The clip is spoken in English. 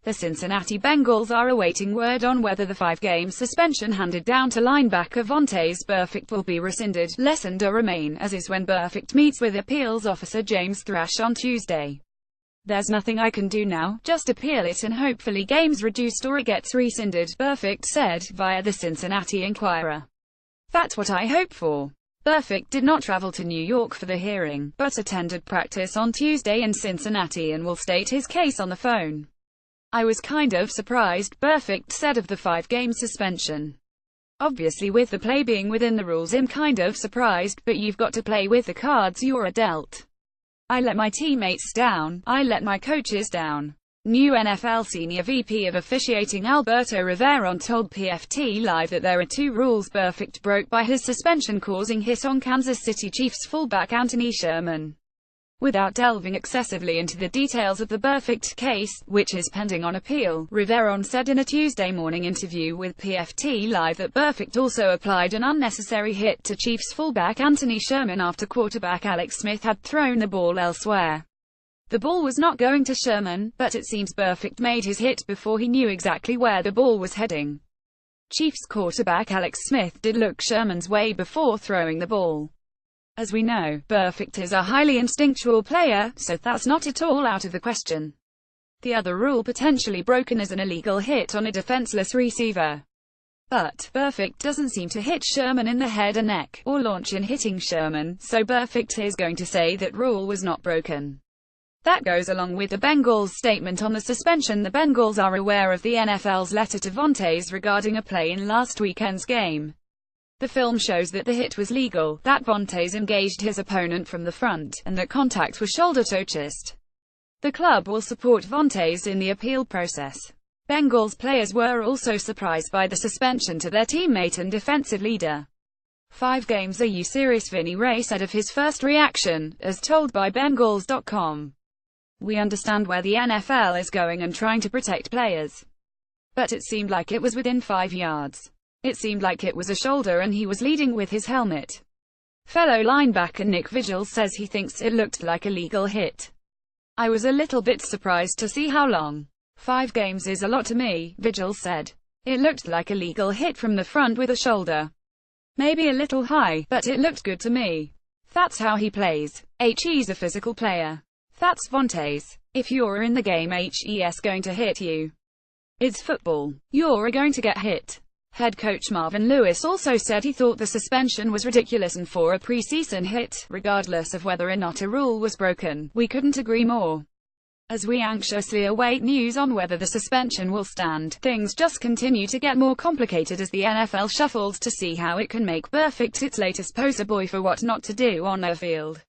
The Cincinnati Bengals are awaiting word on whether the 5-game suspension handed down to linebacker Vontaze Burfict will be rescinded, lessened or remain, as is when Burfict meets with appeals officer James Thrash on Tuesday. "There's nothing I can do now, just appeal it and hopefully game's reduced or it gets rescinded," Burfict said, via the Cincinnati Enquirer. "That's what I hope for." Burfict did not travel to New York for the hearing, but attended practice on Tuesday in Cincinnati and will state his case on the phone. "I was kind of surprised," Burfict said of the 5-game suspension. "Obviously with the play being within the rules I'm kind of surprised, but you've got to play with the cards you're dealt. I let my teammates down, I let my coaches down." New NFL Senior VP of Officiating Alberto Riveron told PFT Live that there are 2 rules Burfict broke by his suspension, causing hit on Kansas City Chiefs fullback Anthony Sherman. Without delving excessively into the details of the Burfict case, which is pending on appeal, Riveron said in a Tuesday morning interview with PFT Live that Burfict also applied an unnecessary hit to Chiefs fullback Anthony Sherman after quarterback Alex Smith had thrown the ball elsewhere. The ball was not going to Sherman, but it seems Burfict made his hit before he knew exactly where the ball was heading. Chiefs quarterback Alex Smith did look Sherman's way before throwing the ball. As we know, Burfict is a highly instinctual player, so that's not at all out of the question. The other rule potentially broken is an illegal hit on a defenseless receiver. But Burfict doesn't seem to hit Sherman in the head or neck, or launch in hitting Sherman, so Burfict is going to say that rule was not broken. That goes along with the Bengals' statement on the suspension. The Bengals are aware of the NFL's letter to Vontaze regarding a play in last weekend's game. The film shows that the hit was legal, that Vontaze engaged his opponent from the front, and that contact was shoulder to chest. The club will support Vontaze in the appeal process. Bengals players were also surprised by the suspension to their teammate and defensive leader. 5 games, are you serious? Vinny Ray said of his first reaction, as told by Bengals.com. "We understand where the NFL is going and trying to protect players. But it seemed like it was within 5 yards. It seemed like it was a shoulder and he was leading with his helmet." Fellow linebacker Nick Vigil says he thinks it looked like a legal hit. "I was a little bit surprised to see how long. 5 games is a lot to me," Vigil said. "It looked like a legal hit from the front with a shoulder. Maybe a little high, but it looked good to me. That's how he plays. He's a physical player. That's Vontaze. If you're in the game, he's going to hit you. It's football. You're going to get hit." Head coach Marvin Lewis also said he thought the suspension was ridiculous and for a preseason hit, regardless of whether or not a rule was broken. "We couldn't agree more. As we anxiously await news on whether the suspension will stand, things just continue to get more complicated as the NFL shuffles to see how it can make Burfict its latest poster boy for what not to do on the field."